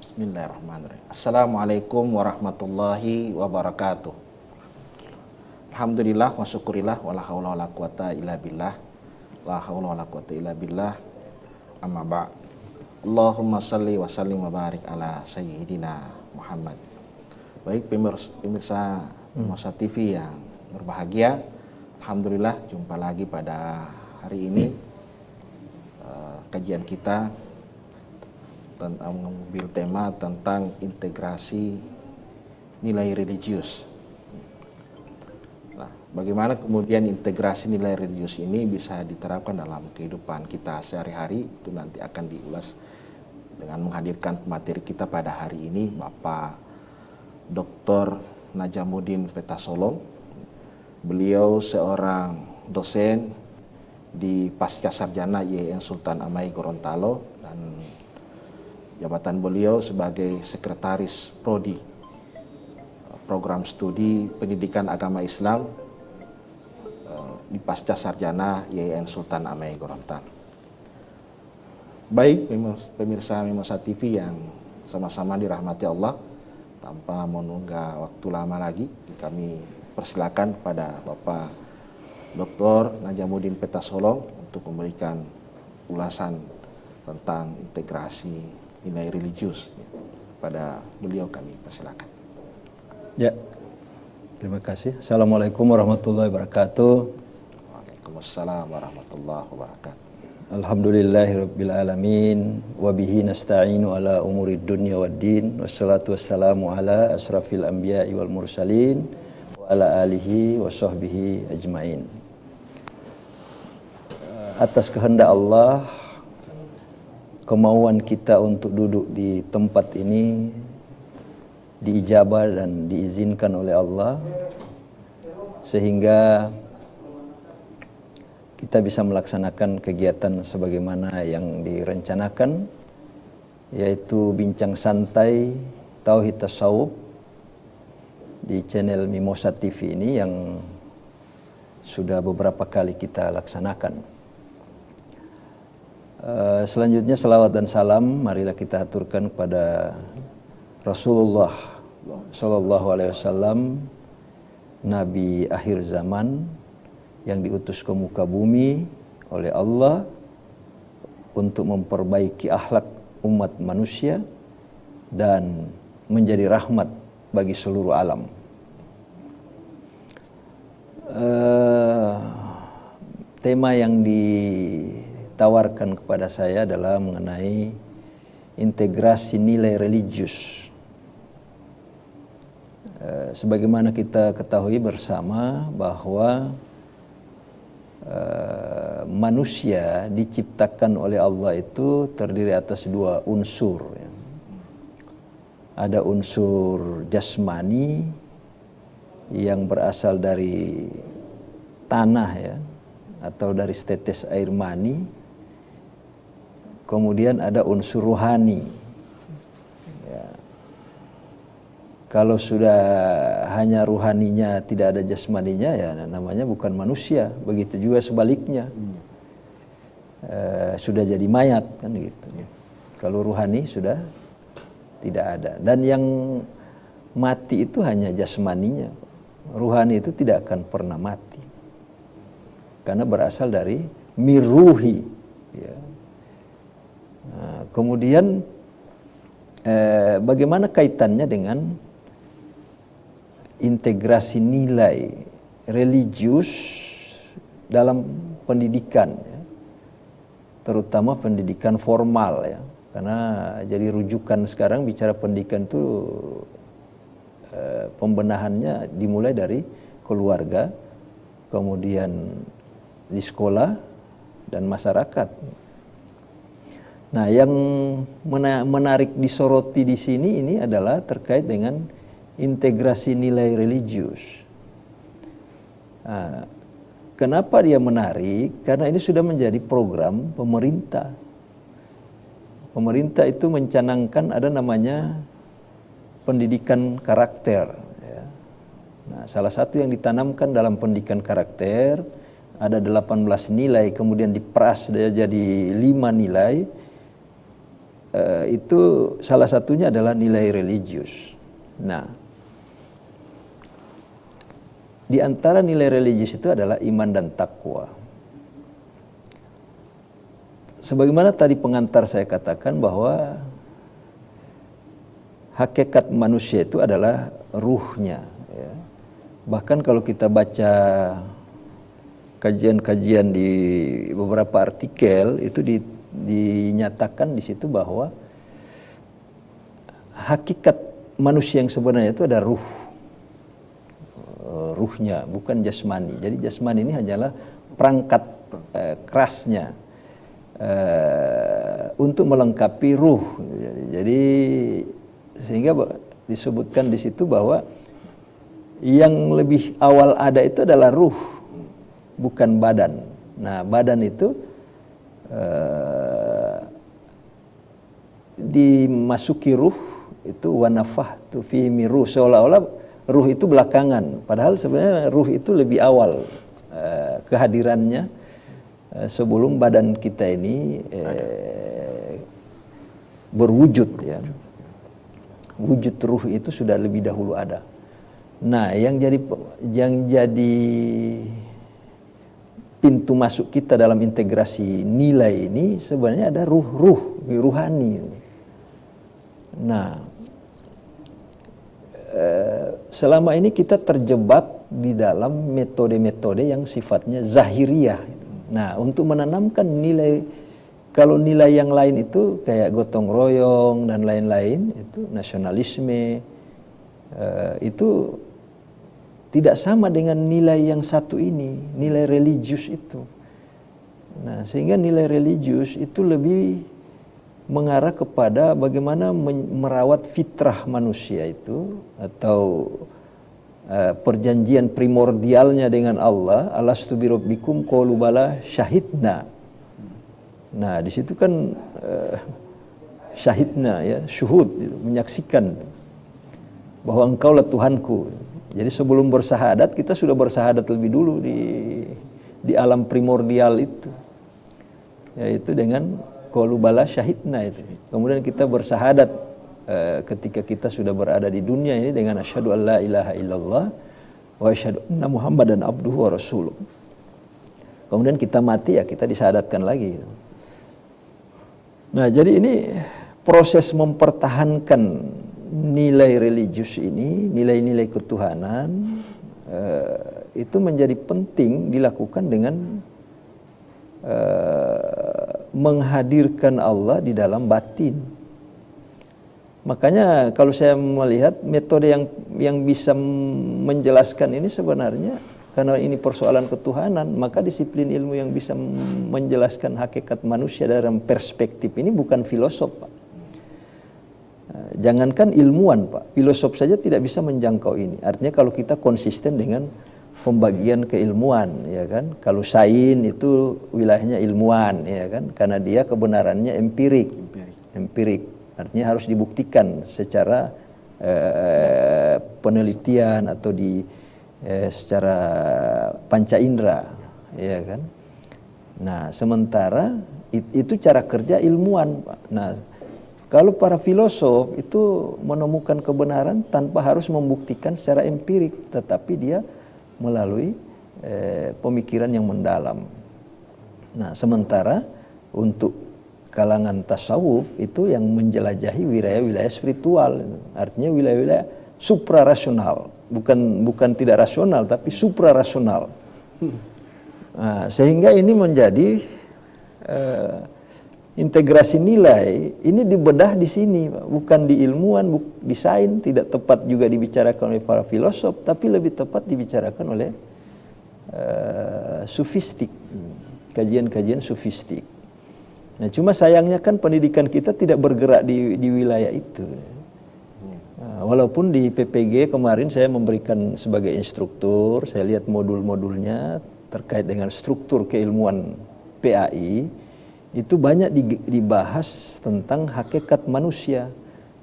Bismillahirrahmanirrahim. Assalamualaikum warahmatullahi wabarakatuh. Alhamdulillah wa syukurillah wa la haula wa la quwata illa billah. La haula wa la quwata illa billah. Amma ba'd. Allahumma salli wa sallim wa barik ala sayyidina Muhammad. Baik pemirsa Mosa TV yang berbahagia, alhamdulillah jumpa lagi pada hari ini. Kajian kita mengambil tema tentang integrasi nilai religius. Nah, bagaimana kemudian integrasi nilai religius ini bisa diterapkan dalam kehidupan kita sehari-hari, itu nanti akan diulas dengan menghadirkan pemateri kita pada hari ini, Bapak Dr. Najamuddin Petasolong. Beliau seorang dosen di Pasca Sarjana IAIN Sultan Amai Gorontalo, dan jabatan beliau sebagai Sekretaris Prodi Program Studi Pendidikan Agama Islam di Pasca Sarjana IAIN Sultan Amai Gorontalo. Baik pemirsa Mimosa TV yang sama-sama dirahmati Allah, tanpa menunggu waktu lama lagi, kami persilakan pada Bapak Dr. Najamuddin Petasolong untuk memberikan ulasan tentang integrasi nilai religius. Pada beliau kami persilakan. Ya, terima kasih. Assalamualaikum warahmatullahi wabarakatuh. Waalaikumsalam warahmatullahi wabarakatuh. Alhamdulillahirabbil alamin wa bihi nasta'inu ala umurid dunya waddin, wassalatu wassalamu ala asrafil anbiya'i wal mursalin wa ala alihi wa sahbihi ajmain. Atas kehendak Allah, kemauan kita untuk duduk di tempat ini diijabah dan diizinkan oleh Allah, sehingga kita bisa melaksanakan kegiatan sebagaimana yang direncanakan, yaitu bincang santai Tauhid Tasawuf di channel Mimosa TV ini yang sudah beberapa kali kita laksanakan. Selanjutnya salawat dan salam marilah kita aturkan kepada Rasulullah Sallallahu Alaihi Wasallam, Nabi akhir zaman yang diutus ke muka bumi oleh Allah untuk memperbaiki akhlak umat manusia dan menjadi rahmat bagi seluruh alam. Tema yang ditawarkan kepada saya adalah mengenai integrasi nilai religius. Sebagaimana kita ketahui bersama bahwa manusia diciptakan oleh Allah itu terdiri atas dua unsur. Ada unsur jasmani yang berasal dari tanah, ya, atau dari setetes air mani. Kemudian ada unsur rohani. Ya. Kalau sudah hanya rohaninya, tidak ada jasmaninya, ya namanya bukan manusia. Begitu juga sebaliknya. Sudah jadi mayat, kan gitu. Kalau rohani sudah tidak ada. Dan yang mati itu hanya jasmaninya. Rohani itu tidak akan pernah mati, karena berasal dari miruhi. Ya. Nah, kemudian bagaimana kaitannya dengan integrasi nilai religius dalam pendidikan, ya, terutama pendidikan formal, ya, karena jadi rujukan sekarang bicara pendidikan itu pembenahannya dimulai dari keluarga, kemudian di sekolah dan masyarakat. Nah, yang menarik disoroti di sini ini adalah terkait dengan integrasi nilai religius. Nah, kenapa dia menarik? Karena ini sudah menjadi program pemerintah. Pemerintah itu mencanangkan ada namanya pendidikan karakter. Ya. Nah, salah satu yang ditanamkan dalam pendidikan karakter ada 18 nilai, kemudian diperas jadi 5 nilai. itu salah satunya adalah nilai religius. Nah, di antara nilai religius itu adalah iman dan takwa. Sebagaimana tadi pengantar saya katakan bahwa hakikat manusia itu adalah ruhnya. Ya. Bahkan kalau kita baca kajian-kajian di beberapa artikel itu dinyatakan di situ bahwa hakikat manusia yang sebenarnya itu ada ruhnya, bukan jasmani. Jadi jasmani ini hanyalah perangkat kerasnya untuk melengkapi ruh. Jadi sehingga disebutkan di situ bahwa yang lebih awal ada itu adalah ruh, bukan badan. Nah, badan itu dimasuki ruh itu wanafahtu fi ruh, seolah-olah ruh itu belakangan, padahal sebenarnya ruh itu lebih awal kehadirannya sebelum badan kita ini berwujud, ya. Wujud ruh itu sudah lebih dahulu ada. Nah, yang jadi pintu masuk kita dalam integrasi nilai ini sebenarnya ada ruhani. Nah, selama ini kita terjebak di dalam metode-metode yang sifatnya zahiriyah. Nah, untuk menanamkan nilai, kalau nilai yang lain itu kayak gotong royong dan lain-lain, itu nasionalisme, itu tidak sama dengan nilai yang satu ini, nilai religius itu. Nah, sehingga nilai religius itu lebih mengarah kepada bagaimana merawat fitrah manusia itu, atau perjanjian primordialnya dengan Allah. Alastu birabbikum qalu bala syahidna. Nah, di situ kan syahidna, ya, syuhud, menyaksikan bahwa engkaulah Tuhanku. Jadi sebelum bersahadat, kita sudah bersahadat lebih dulu di alam primordial itu, yaitu dengan qalu bala syahidna itu. Kemudian kita bersahadat ketika kita sudah berada di dunia ini dengan asyhadu an la ilaha illallah wa asyhadu anna muhammadan abduhu wa rasuluh. Kemudian kita mati, ya kita disahadatkan lagi. Nah, jadi ini proses mempertahankan nilai religius ini, nilai-nilai ketuhanan, itu menjadi penting dilakukan dengan menghadirkan Allah di dalam batin. Makanya kalau saya melihat metode yang bisa menjelaskan ini sebenarnya, karena ini persoalan ketuhanan, maka disiplin ilmu yang bisa menjelaskan hakikat manusia dalam perspektif ini bukan filosof, Pak. Jangankan ilmuwan, Pak, filosof saja tidak bisa menjangkau ini. Artinya kalau kita konsisten dengan pembagian keilmuan, ya kan? Kalau sains itu wilayahnya ilmuwan, ya kan? Karena dia kebenarannya empirik. Artinya harus dibuktikan secara penelitian atau secara panca indera, ya kan? Nah, sementara itu cara kerja ilmuwan, Pak. Nah, kalau para filosof itu menemukan kebenaran tanpa harus membuktikan secara empirik, tetapi dia melalui pemikiran yang mendalam. Nah, sementara untuk kalangan tasawuf itu yang menjelajahi wilayah-wilayah spiritual, artinya wilayah-wilayah suprarasional, bukan tidak rasional tapi suprarasional. Nah, sehingga ini menjadi integrasi nilai ini dibedah di sini, bukan di ilmuwan, di sains, tidak tepat juga dibicarakan oleh para filosof, tapi lebih tepat dibicarakan oleh sufistik, kajian-kajian sufistik. Nah, cuma sayangnya kan pendidikan kita tidak bergerak di wilayah itu. Nah, walaupun di PPG kemarin saya memberikan sebagai instruktur, saya lihat modul-modulnya terkait dengan struktur keilmuan PAI, itu banyak dibahas tentang hakikat manusia.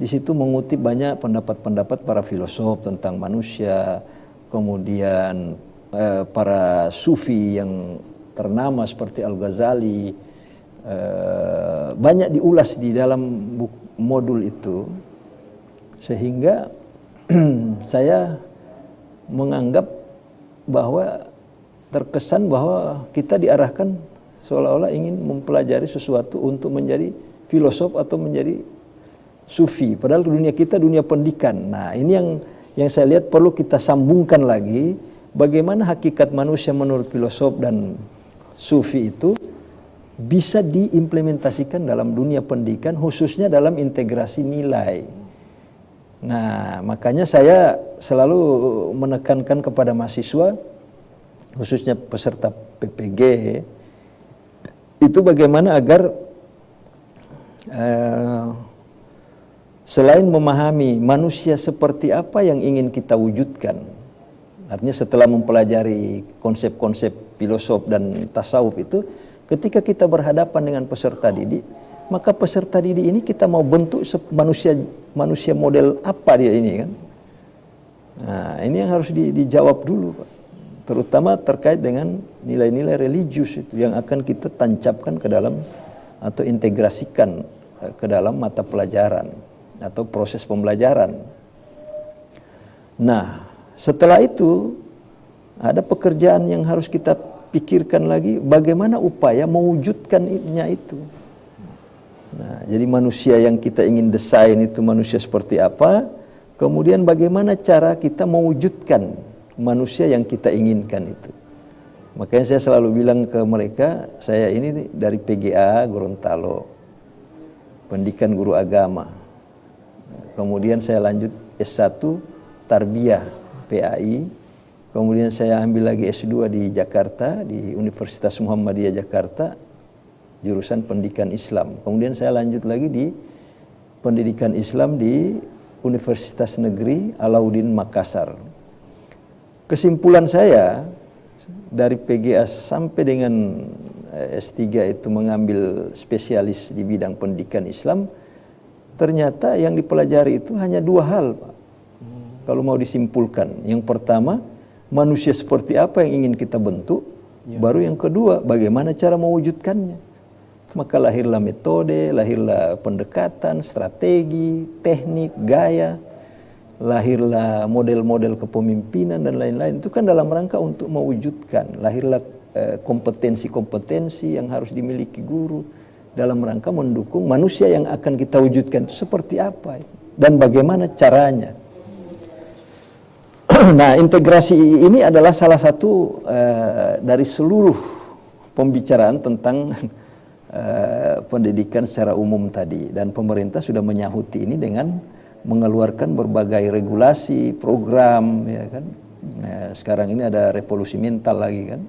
Di situ mengutip banyak pendapat-pendapat para filosof tentang manusia, kemudian para sufi yang ternama seperti Al-Ghazali, banyak diulas di dalam modul itu, sehingga saya menganggap bahwa terkesan bahwa kita diarahkan seolah-olah ingin mempelajari sesuatu untuk menjadi filosof atau menjadi sufi. Padahal dunia kita dunia pendidikan. Nah, ini yang saya lihat perlu kita sambungkan lagi, bagaimana hakikat manusia menurut filosof dan sufi itu bisa diimplementasikan dalam dunia pendidikan, khususnya dalam integrasi nilai. Nah, makanya saya selalu menekankan kepada mahasiswa, khususnya peserta PPG, itu bagaimana agar selain memahami manusia seperti apa yang ingin kita wujudkan, artinya setelah mempelajari konsep-konsep filosof dan tasawuf itu, ketika kita berhadapan dengan peserta didik, maka peserta didik ini kita mau bentuk manusia model apa dia ini kan? Nah, ini yang harus dijawab dulu, Pak. Terutama terkait dengan nilai-nilai religius itu yang akan kita tancapkan ke dalam atau integrasikan ke dalam mata pelajaran atau proses pembelajaran. Nah, setelah itu ada pekerjaan yang harus kita pikirkan lagi, bagaimana upaya mewujudkannya itu. Nah, jadi manusia yang kita ingin desain itu manusia seperti apa, kemudian bagaimana cara kita mewujudkan manusia yang kita inginkan itu. Makanya saya selalu bilang ke mereka, saya ini dari PGA Gorontalo, pendidikan guru agama. Kemudian saya lanjut S1 Tarbiyah PAI. Kemudian saya ambil lagi S2 di Jakarta, di Universitas Muhammadiyah Jakarta, jurusan pendidikan Islam. Kemudian saya lanjut lagi di pendidikan Islam di Universitas Negeri Alauddin Makassar. Kesimpulan saya dari PGA sampai dengan S3 itu mengambil spesialis di bidang pendidikan Islam, ternyata yang dipelajari itu hanya dua hal, Pak. Kalau mau disimpulkan, yang pertama, manusia seperti apa yang ingin kita bentuk, baru yang kedua, bagaimana cara mewujudkannya. Maka lahirlah metode, lahirlah pendekatan, strategi, teknik, gaya, lahirlah model-model kepemimpinan dan lain-lain. Itu kan dalam rangka untuk mewujudkan. Lahirlah kompetensi-kompetensi yang harus dimiliki guru dalam rangka mendukung manusia yang akan kita wujudkan itu seperti apa dan bagaimana caranya. Nah, integrasi ini adalah salah satu dari seluruh pembicaraan tentang pendidikan secara umum tadi, dan pemerintah sudah menyahuti ini dengan mengeluarkan berbagai regulasi, program, ya kan. Nah, sekarang ini ada revolusi mental lagi kan,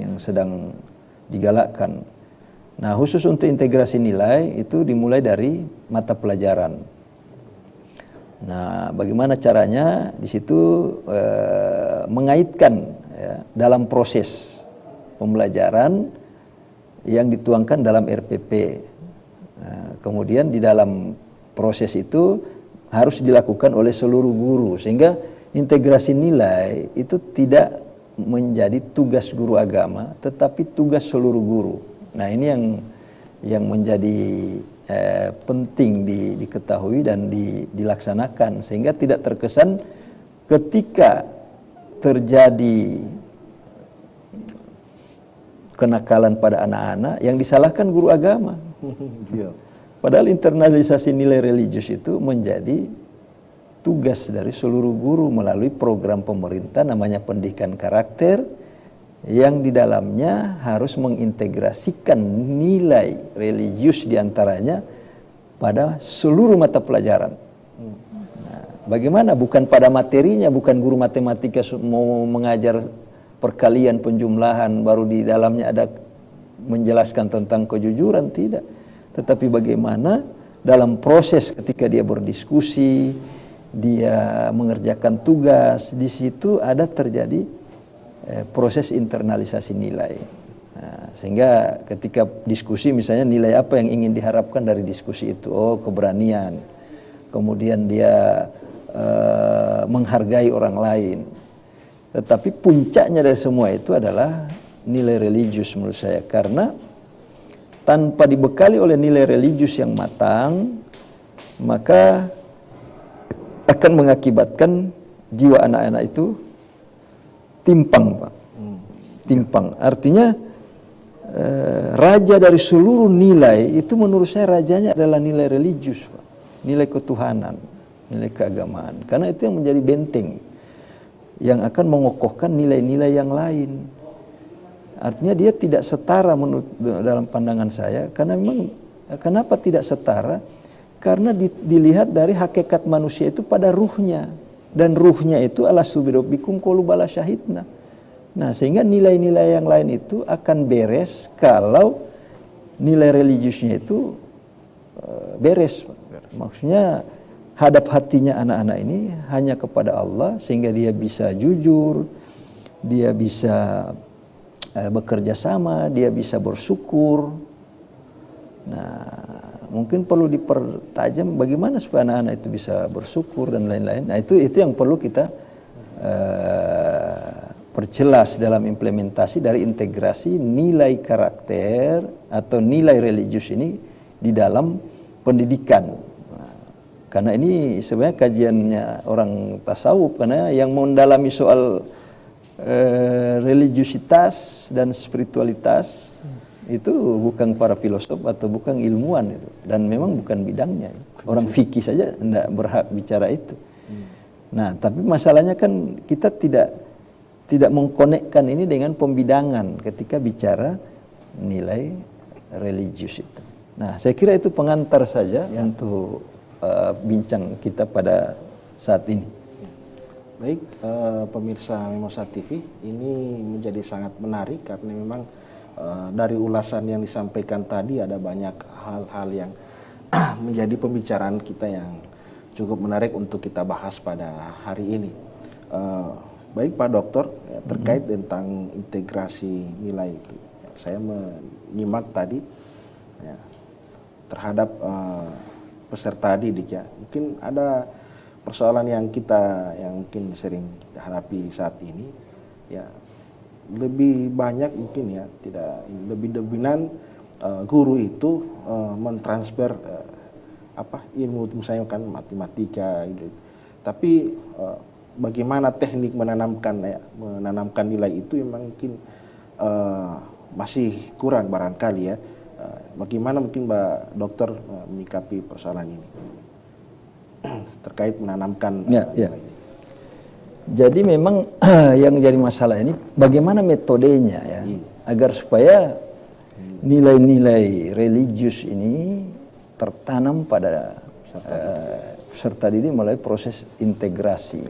yang sedang digalakkan. Nah, khusus untuk integrasi nilai itu dimulai dari mata pelajaran. Nah, bagaimana caranya? Di situ mengaitkan ya, dalam proses pembelajaran yang dituangkan dalam RPP. Nah, kemudian di dalam proses itu harus dilakukan oleh seluruh guru, sehingga integrasi nilai itu tidak menjadi tugas guru agama, tetapi tugas seluruh guru. Nah, ini yang menjadi penting diketahui dan dilaksanakan, sehingga tidak terkesan ketika terjadi kenakalan pada anak-anak yang disalahkan guru agama. Padahal internalisasi nilai religius itu menjadi tugas dari seluruh guru melalui program pemerintah namanya pendidikan karakter, yang di dalamnya harus mengintegrasikan nilai religius diantaranya pada seluruh mata pelajaran. Nah, bagaimana? Bukan pada materinya, bukan guru matematika mau mengajar perkalian penjumlahan baru di dalamnya ada menjelaskan tentang kejujuran, tidak. Tetapi bagaimana dalam proses ketika dia berdiskusi, dia mengerjakan tugas, di situ ada terjadi proses internalisasi nilai. Nah, sehingga ketika diskusi misalnya nilai apa yang ingin diharapkan dari diskusi itu? Oh, keberanian. Kemudian dia menghargai orang lain. Tetapi puncaknya dari semua itu adalah nilai religius menurut saya, karena tanpa dibekali oleh nilai religius yang matang, maka akan mengakibatkan jiwa anak-anak itu timpang, Pak. Timpang. Artinya raja dari seluruh nilai itu menurut saya rajanya adalah nilai religius, Pak. Nilai ketuhanan, nilai keagamaan. Karena itu yang menjadi benteng yang akan mengokohkan nilai-nilai yang lain. Artinya dia tidak setara menurut dalam pandangan saya. Karena memang kenapa tidak setara? Karena dilihat dari hakikat manusia itu pada ruhnya. Dan ruhnya itu alastu birabbikum qalu bala syahidna. Nah, sehingga nilai-nilai yang lain itu akan beres kalau nilai religiusnya itu beres. Maksudnya hadap hatinya anak-anak ini hanya kepada Allah, sehingga dia bisa jujur, dia bisa bekerja sama, dia bisa bersyukur. Nah, mungkin perlu dipertajam bagaimana supaya anak-anak itu bisa bersyukur dan lain-lain. Nah, itu yang perlu kita perjelas dalam implementasi dari integrasi nilai karakter atau nilai religius ini di dalam pendidikan. Nah, karena ini sebenarnya kajiannya orang tasawuf, karena yang mendalami soal religiusitas dan spiritualitas itu bukan para filosof atau bukan ilmuwan itu, dan memang bukan bidangnya. Orang fikih saja tidak berhak bicara itu. Nah, tapi masalahnya kan kita tidak mengkonekkan ini dengan pembidangan ketika bicara nilai religius itu. Nah, saya kira itu pengantar saja untuk bincang kita pada saat ini. Baik, pemirsa Mimosa TV, ini menjadi sangat menarik karena memang dari ulasan yang disampaikan tadi ada banyak hal-hal yang menjadi pembicaraan kita yang cukup menarik untuk kita bahas pada hari ini. Baik Pak Dokter, ya, terkait tentang integrasi nilai itu, ya, saya menyimak tadi ya, terhadap peserta didik ya, mungkin ada persoalan yang mungkin sering kita hadapi saat ini ya, lebih banyak mungkin ya, tidak lebih dominan guru itu mentransfer ilmu, misalnya kan matematika gitu. Tapi bagaimana teknik menanamkan nilai itu memang mungkin masih kurang barangkali ya. Bagaimana mungkin Mbak Dokter menyikapi persoalan ini terkait menanamkan nilai ini? Jadi memang yang jadi masalah ini bagaimana metodenya ya, agar supaya nilai-nilai religius ini tertanam pada peserta didik melalui proses integrasi.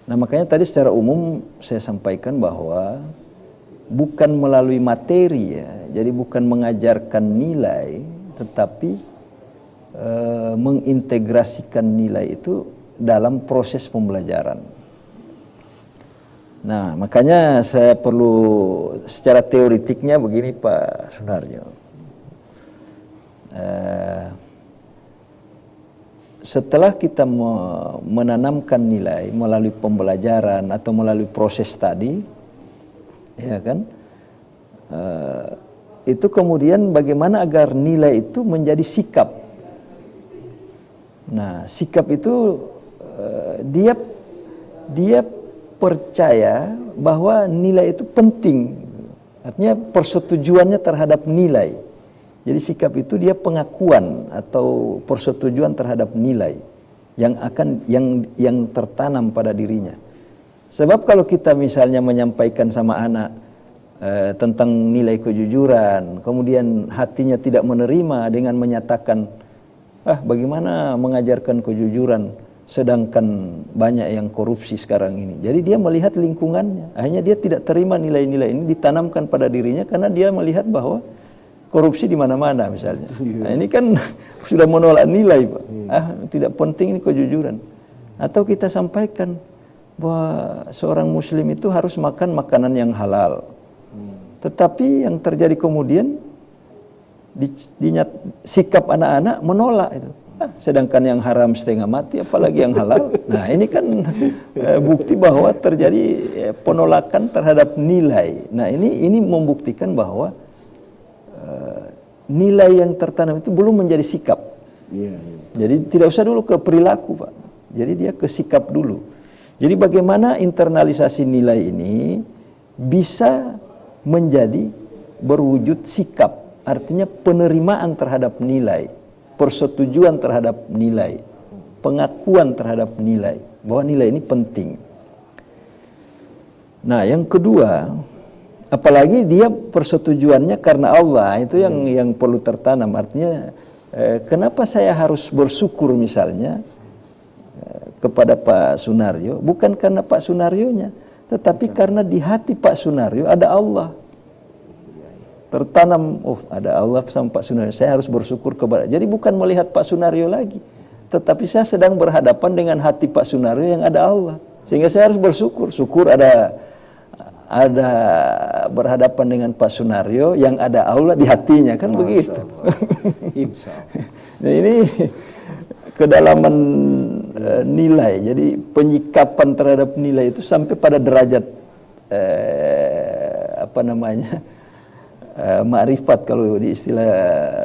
Nah, makanya tadi secara umum saya sampaikan bahwa bukan melalui materi ya, jadi bukan mengajarkan nilai, tetapi mengintegrasikan nilai itu dalam proses pembelajaran. Nah, makanya saya perlu secara teoritiknya begini Pak Sunarjo. Setelah kita menanamkan nilai melalui pembelajaran atau melalui proses tadi, ya kan, itu kemudian bagaimana agar nilai itu menjadi sikap. Nah, sikap itu dia percaya bahwa nilai itu penting. Artinya persetujuannya terhadap nilai. Jadi sikap itu dia pengakuan atau persetujuan terhadap nilai yang tertanam pada dirinya. Sebab kalau kita misalnya menyampaikan sama anak tentang nilai kejujuran, kemudian hatinya tidak menerima dengan menyatakan, bagaimana mengajarkan kejujuran sedangkan banyak yang korupsi sekarang ini. Jadi dia melihat lingkungannya, akhirnya dia tidak terima nilai-nilai ini ditanamkan pada dirinya karena dia melihat bahwa korupsi di mana-mana misalnya. Nah, ini kan sudah menolak nilai, Pak. Tidak penting ini kejujuran. Atau kita sampaikan bahwa seorang muslim itu harus makan makanan yang halal. Tetapi yang terjadi kemudian sikap anak-anak menolak itu. Sedangkan yang haram setengah mati, apalagi yang halal. Nah, ini kan bukti bahwa terjadi penolakan terhadap nilai. Nah, ini membuktikan bahwa nilai yang tertanam itu belum menjadi sikap. Iya, iya. Jadi tidak usah dulu ke perilaku, Pak. Jadi dia ke sikap dulu. Jadi bagaimana internalisasi nilai ini bisa menjadi berwujud sikap. Artinya penerimaan terhadap nilai, persetujuan terhadap nilai, pengakuan terhadap nilai, bahwa nilai ini penting. Nah, yang kedua, apalagi dia persetujuannya karena Allah, itu yang perlu tertanam. Artinya kenapa saya harus bersyukur misalnya kepada Pak Sunaryo, bukan karena Pak Sunaryonya, tetapi karena di hati Pak Sunaryo ada Allah. Tertanam, oh ada Allah sama Pak Sunaryo, saya harus bersyukur kepada. Jadi bukan melihat Pak Sunaryo lagi, tetapi saya sedang berhadapan dengan hati Pak Sunaryo yang ada Allah. Sehingga saya harus bersyukur. Syukur ada berhadapan dengan Pak Sunaryo yang ada Allah di hatinya, kan begitu. Insya Allah. Nah, ini kedalaman nilai. Jadi penyikapan terhadap nilai itu sampai pada derajat ma'rifat kalau di istilah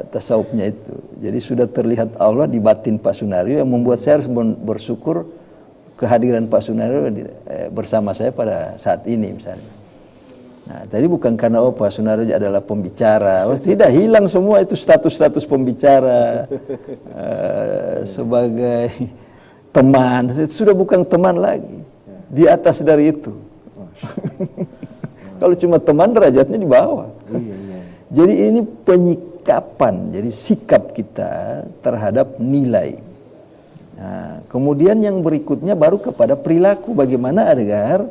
tasawufnya itu. Jadi sudah terlihat Allah di batin Pak Sunaryo yang membuat saya harus bersyukur kehadiran Pak Sunaryo bersama saya pada saat ini misalnya. Nah, tadi bukan karena Pak Sunaryo adalah pembicara. Tidak, hilang semua itu status-status pembicara sebagai teman. Sudah bukan teman lagi. Di atas dari itu. Kalau cuma teman derajatnya di bawah. Jadi ini penyikapan, jadi sikap kita terhadap nilai. Nah, kemudian yang berikutnya baru kepada perilaku. Bagaimana agar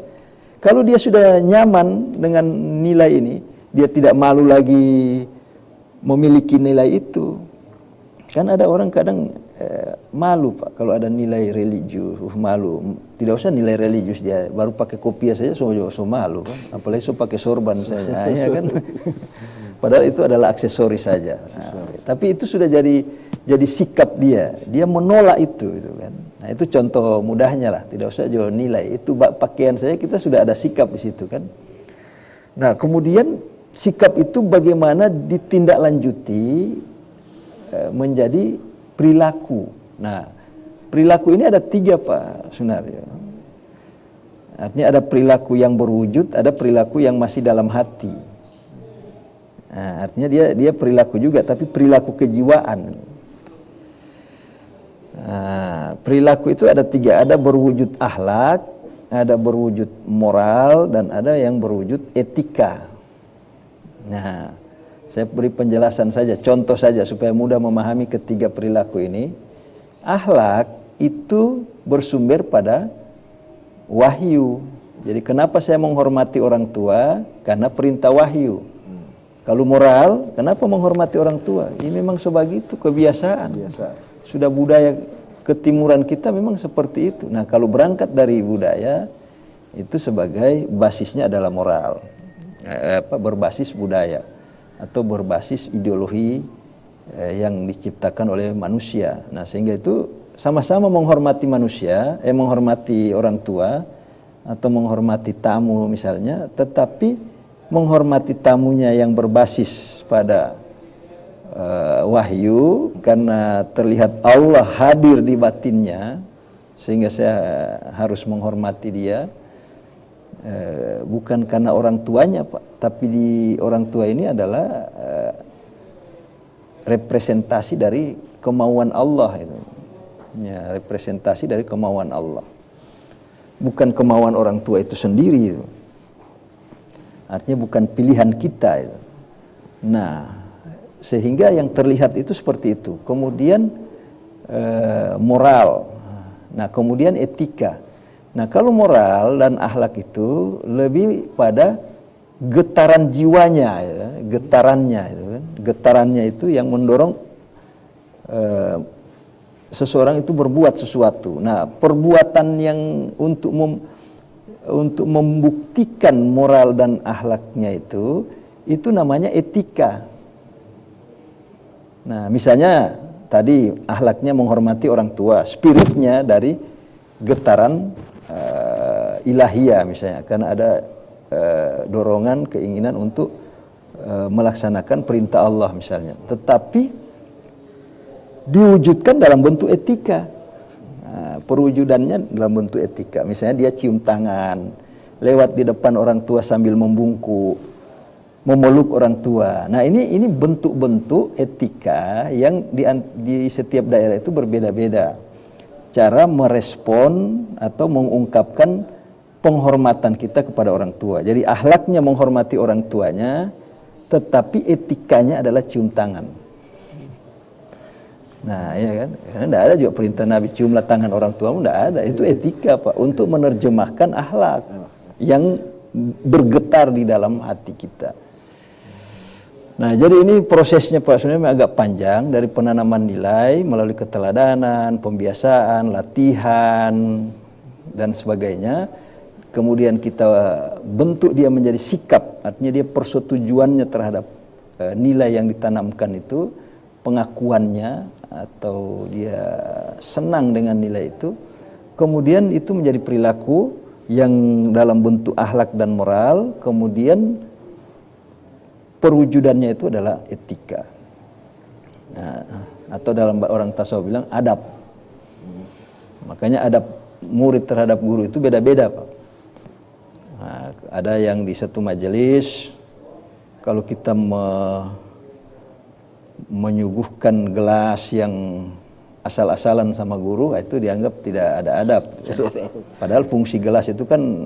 kalau dia sudah nyaman dengan nilai ini, dia tidak malu lagi memiliki nilai itu. Kan ada orang kadang malu, Pak, kalau ada nilai religius, malu. Tidak usah nilai religius, dia baru pakai kopiah saja so malu kan. Apalagi so pakai sorban misalnya, ya kan. Padahal itu adalah aksesoris saja. Nah, tapi itu sudah jadi sikap dia. Dia menolak itu kan. Nah, itu contoh mudahnya lah. Tidak usah jual nilai. Itu pakaian saya kita sudah ada sikap di situ kan. Nah, kemudian sikap itu bagaimana ditindaklanjuti menjadi perilaku. Nah, perilaku ini ada 3, Pak Sunaryo. Artinya ada perilaku yang berwujud, ada perilaku yang masih dalam hati. Nah, artinya dia perilaku juga, tapi perilaku kejiwaan. Nah, perilaku itu ada 3, ada berwujud akhlak, ada berwujud moral, dan ada yang berwujud etika. Nah, saya beri penjelasan saja, contoh saja supaya mudah memahami ketiga perilaku ini. Akhlak itu bersumber pada wahyu. Jadi kenapa saya menghormati orang tua? Karena perintah wahyu. Kalau moral, kenapa menghormati orang tua? Ini memang sebegitu kebiasaan. Sudah budaya ketimuran kita memang seperti itu. Nah, kalau berangkat dari budaya, itu sebagai basisnya adalah moral. Berbasis budaya atau berbasis ideologi yang diciptakan oleh manusia. Nah, sehingga itu sama-sama menghormati manusia, menghormati orang tua atau menghormati tamu misalnya, tetapi menghormati tamunya yang berbasis pada wahyu, karena terlihat Allah hadir di batinnya, sehingga saya harus menghormati dia. Bukan karena orang tuanya, Pak, tapi di orang tua ini adalah representasi dari kemauan Allah itu. Ya, representasi dari kemauan Allah. Bukan kemauan orang tua itu sendiri itu. Artinya bukan pilihan kita itu. Nah, sehingga yang terlihat itu seperti itu. Kemudian moral. Nah, kemudian etika. Nah, kalau moral dan akhlak itu lebih pada getaran jiwanya, ya, getarannya itu kan. Getarannya itu yang mendorong seseorang itu berbuat sesuatu. Nah, perbuatan yang untuk membuktikan moral dan akhlaknya itu namanya etika. Nah, misalnya tadi akhlaknya menghormati orang tua, spiritnya dari getaran ilahiyah misalnya, karena ada dorongan, keinginan untuk melaksanakan perintah Allah misalnya, tetapi diwujudkan dalam bentuk etika. Nah, perwujudannya dalam bentuk etika. Misalnya dia cium tangan, lewat di depan orang tua sambil membungkuk, memeluk orang tua. Nah, ini bentuk-bentuk etika yang di setiap daerah itu berbeda-beda. Cara merespon atau mengungkapkan penghormatan kita kepada orang tua. Jadi akhlaknya menghormati orang tuanya, tetapi etikanya adalah cium tangan. Nah, ya kan? Karena tidak ada juga perintah Nabi ciumlah tangan orang tuamu, tidak ada. Itu etika, Pak, untuk menerjemahkan akhlak yang bergetar di dalam hati kita. Nah, jadi ini prosesnya, Pak, sebenarnya agak panjang, dari penanaman nilai melalui keteladanan, pembiasaan, latihan dan sebagainya. Kemudian kita bentuk dia menjadi sikap, artinya dia persetujuannya terhadap nilai yang ditanamkan itu, pengakuannya atau dia senang dengan nilai itu. Kemudian itu menjadi perilaku yang dalam bentuk akhlak dan moral. Kemudian perwujudannya itu adalah etika. Nah, atau dalam orang tasawuf bilang adab. Makanya adab murid terhadap guru itu beda-beda, Pak. Nah, ada yang di satu majelis, kalau kita menyuguhkan gelas yang asal-asalan sama guru, itu dianggap tidak ada adab. Padahal fungsi gelas itu kan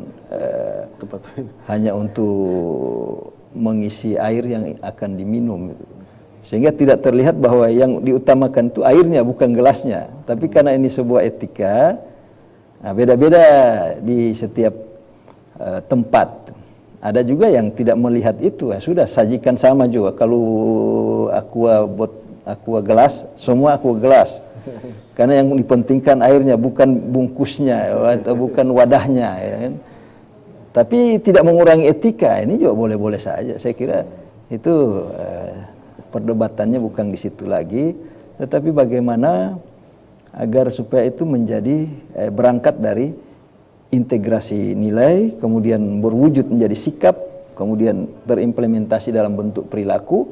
hanya untuk mengisi air yang akan diminum, sehingga tidak terlihat bahwa yang diutamakan itu airnya, bukan gelasnya. Tapi karena ini sebuah etika, nah, beda-beda di setiap tempat. Ada juga yang tidak melihat itu, sudah sajikan sama juga. Kalau aqua gelas, semua aqua gelas. Karena yang dipentingkan airnya, bukan bungkusnya atau bukan wadahnya, ya kan? Tapi tidak mengurangi etika. Ini juga boleh-boleh saja. Saya kira itu perdebatannya bukan di situ lagi, tetapi bagaimana agar supaya itu menjadi berangkat dari integrasi nilai, kemudian berwujud menjadi sikap, kemudian terimplementasi dalam bentuk perilaku,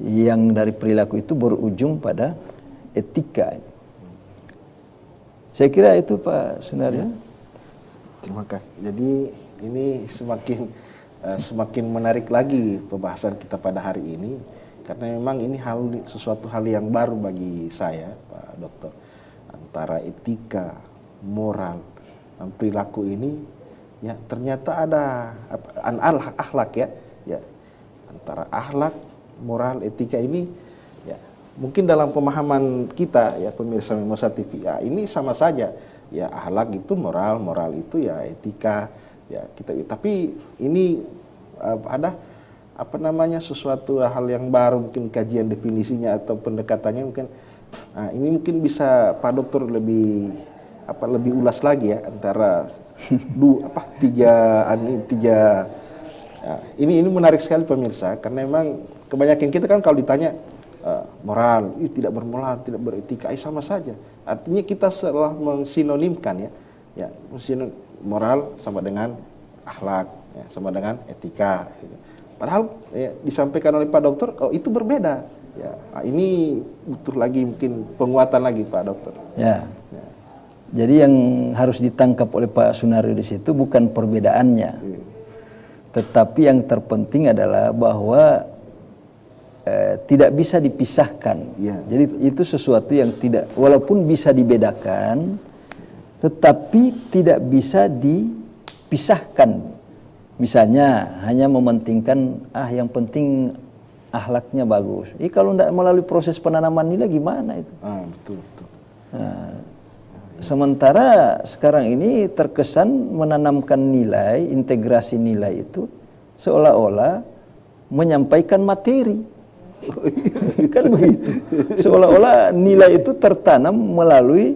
yang dari perilaku itu berujung pada etika. Saya kira itu, Pak Sunaryo. Terima kasih. Jadi ini semakin menarik lagi pembahasan kita pada hari ini, karena memang ini sesuatu hal yang baru bagi saya, Pak Dokter, antara etika, moral, dan perilaku ini, ya ternyata ada akhlak, ya antara akhlak, moral, etika ini, ya mungkin dalam pemahaman kita, ya pemirsa Mimosa TV, ya ini sama saja. Ya akhlak itu moral, moral itu ya etika, ya kita. Tapi ini ada sesuatu hal yang baru, mungkin kajian definisinya atau pendekatannya mungkin. Nah, ini mungkin bisa Pak Dokter lebih ulas lagi ya, antara tiga. Ya, ini menarik sekali pemirsa, karena memang kebanyakan kita kan kalau ditanya moral, tidak bermoral, tidak beretika, sama saja. Artinya kita setelah mensinonimkan ya moral sama dengan akhlak, ya, sama dengan etika. Gitu. Padahal ya, disampaikan oleh Pak Dokter, itu berbeda. Ya, ini butuh lagi mungkin penguatan lagi, Pak Dokter. Ya. Jadi yang harus ditangkap oleh Pak Sunaryo di situ bukan perbedaannya, tetapi yang terpenting adalah bahwa tidak bisa dipisahkan. Ya. Jadi itu sesuatu yang tidak, walaupun bisa dibedakan, tetapi tidak bisa dipisahkan. Misalnya hanya mementingkan yang penting akhlaknya bagus. Kalau tidak melalui proses penanaman nilai gimana itu? Betul. Nah, sementara sekarang ini terkesan menanamkan nilai, integrasi nilai itu seolah-olah menyampaikan materi. Kan begitu. Seolah-olah nilai itu tertanam melalui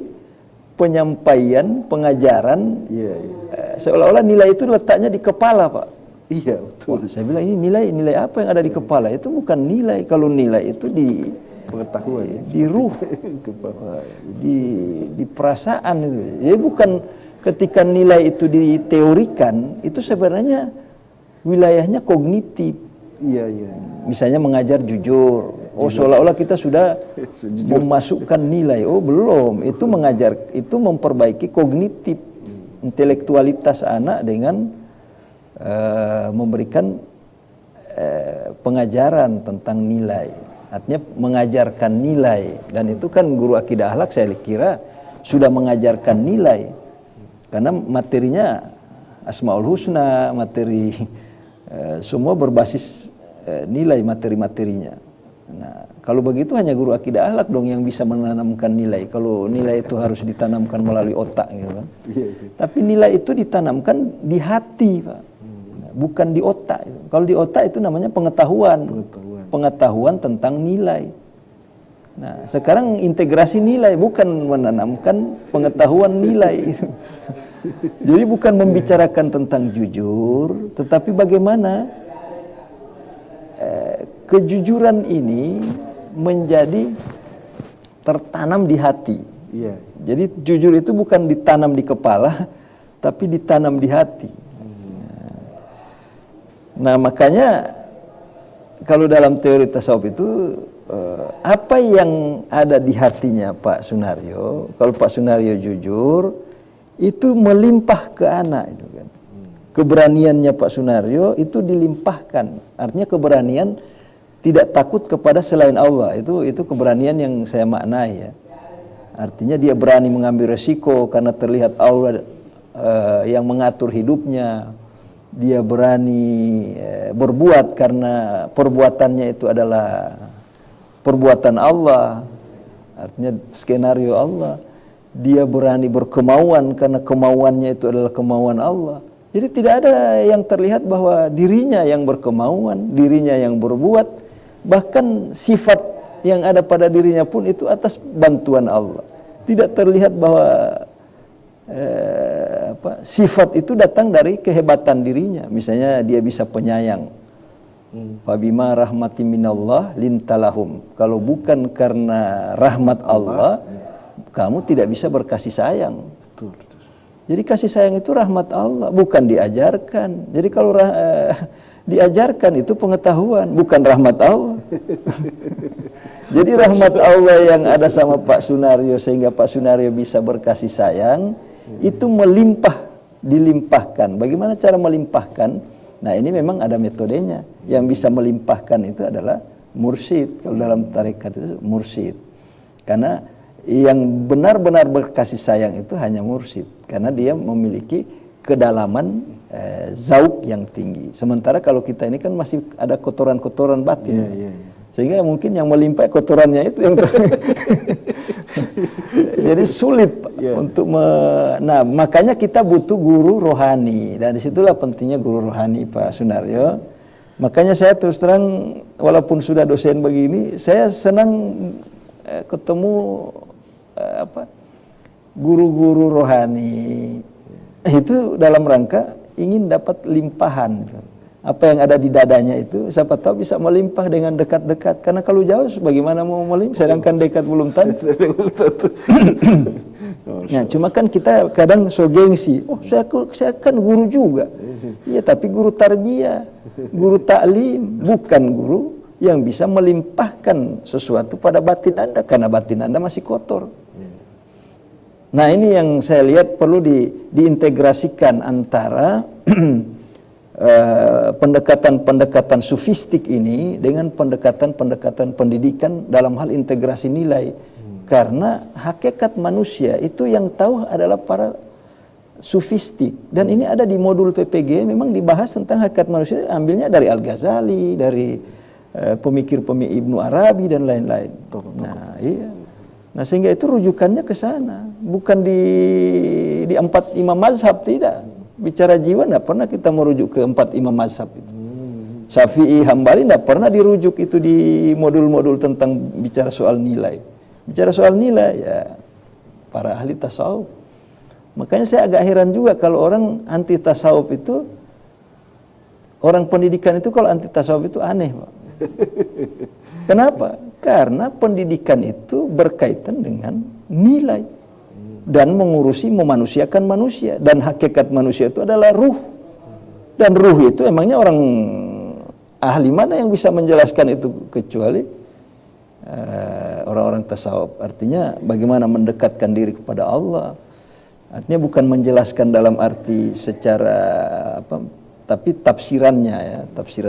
penyampaian, pengajaran. Seolah-olah nilai itu letaknya di kepala, Pak. Iya, betul. Saya bilang ini nilai apa yang ada di kepala? Itu bukan nilai. Kalau nilai itu di pengetahuan, di ruh, di perasaan itu. Jadi bukan ketika nilai itu diteorikan, itu sebenarnya wilayahnya kognitif. Iya, iya. Misalnya mengajar jujur. Oh, seolah-olah kita sudah memasukkan nilai. Oh, belum. Itu mengajar, itu memperbaiki kognitif, intelektualitas anak dengan memberikan pengajaran tentang nilai. Artinya mengajarkan nilai. Dan itu kan guru akidah akhlak saya kira sudah mengajarkan nilai. Karena materinya Asmaul Husna, materi semua berbasis nilai materi-materinya. Nah, kalau begitu hanya guru akidah akhlak dong yang bisa menanamkan nilai. Kalau nilai itu harus ditanamkan melalui otak, gitu kan. Tapi nilai itu ditanamkan di hati, Pak. Bukan di otak. Kalau di otak itu namanya pengetahuan. Pengetahuan tentang nilai. Nah, sekarang integrasi nilai, bukan menanamkan pengetahuan nilai. Jadi bukan membicarakan tentang jujur, tetapi bagaimana kejujuran ini menjadi tertanam di hati. Iya. Jadi jujur itu bukan ditanam di kepala, tapi ditanam di hati. Nah, makanya kalau dalam teori tasawuf itu apa yang ada di hatinya Pak Sunario, kalau Pak Sunario jujur, itu melimpah ke anak itu kan. Keberaniannya Pak Sunario itu dilimpahkan. Artinya keberanian tidak takut kepada selain Allah. Itu keberanian yang saya maknai ya. Artinya dia berani mengambil resiko karena terlihat Allah yang mengatur hidupnya. Dia berani berbuat karena perbuatannya itu adalah perbuatan Allah. Artinya skenario Allah. Dia berani berkemauan karena kemauannya itu adalah kemauan Allah. Jadi tidak ada yang terlihat bahwa dirinya yang berkemauan, dirinya yang berbuat, bahkan sifat yang ada pada dirinya pun itu atas bantuan Allah. Tidak terlihat bahwa sifat itu datang dari kehebatan dirinya. Misalnya dia bisa penyayang. Fabima rahmati minallah lintalahum. Kalau bukan karena rahmat Allah, kamu tidak bisa berkasih sayang. Jadi kasih sayang itu rahmat Allah, bukan diajarkan. Jadi kalau diajarkan itu pengetahuan, bukan rahmat Allah. Jadi rahmat Allah yang ada sama Pak Sunario sehingga Pak Sunario bisa berkasih sayang, itu melimpah, dilimpahkan. Bagaimana cara melimpahkan? Nah, ini memang ada metodenya. Yang bisa melimpahkan itu adalah mursyid. Kalau dalam tarekat itu mursyid. Karena yang benar-benar berkasih sayang itu hanya mursyid. Karena dia memiliki kedalaman zauk yang tinggi. Sementara kalau kita ini kan masih ada kotoran-kotoran batin. Sehingga mungkin yang melimpah kotorannya itu yang jadi sulit untuk nah, makanya kita butuh guru rohani. Dan disitulah pentingnya guru rohani Pak Sunario. Makanya saya terus terang walaupun sudah dosen begini, saya senang ketemu guru-guru rohani itu dalam rangka ingin dapat limpahan. Apa yang ada di dadanya itu siapa tahu bisa melimpah dengan dekat-dekat. Karena kalau jauh bagaimana mau melimpah sedangkan dekat belum tentu. Nah, cuma kan kita kadang so gengsi. Oh, saya kan guru juga. Iya, tapi guru tarbiyah, guru taklim, bukan guru yang bisa melimpahkan sesuatu pada batin Anda karena batin Anda masih kotor. Nah, ini yang saya lihat perlu diintegrasikan antara pendekatan-pendekatan sufistik ini dengan pendekatan-pendekatan pendidikan dalam hal integrasi nilai. Karena hakikat manusia itu yang tahu adalah para sufistik. Dan ini ada di modul PPG, memang dibahas tentang hakikat manusia, ambilnya dari Al-Ghazali, dari pemikir-pemikir Ibnu Arabi dan lain-lain. Nah, iya. Nah, sehingga itu rujukannya ke sana, bukan di empat imam mazhab, tidak. Bicara jiwa tidak pernah kita merujuk ke empat imam mazhab itu. Syafi'i, Hambali tidak pernah dirujuk itu di modul-modul tentang bicara soal nilai. Bicara soal nilai ya para ahli tasawuf. Makanya saya agak heran juga kalau orang anti tasawuf itu, orang pendidikan itu kalau anti tasawuf itu aneh, Pak. Kenapa? Karena pendidikan itu berkaitan dengan nilai dan mengurusi memanusiakan manusia, dan hakikat manusia itu adalah ruh. Dan ruh itu emangnya orang ahli mana yang bisa menjelaskan itu kecuali orang-orang tasawuf. Artinya bagaimana mendekatkan diri kepada Allah. Artinya bukan menjelaskan dalam arti secara apa, tapi tafsirannya ya,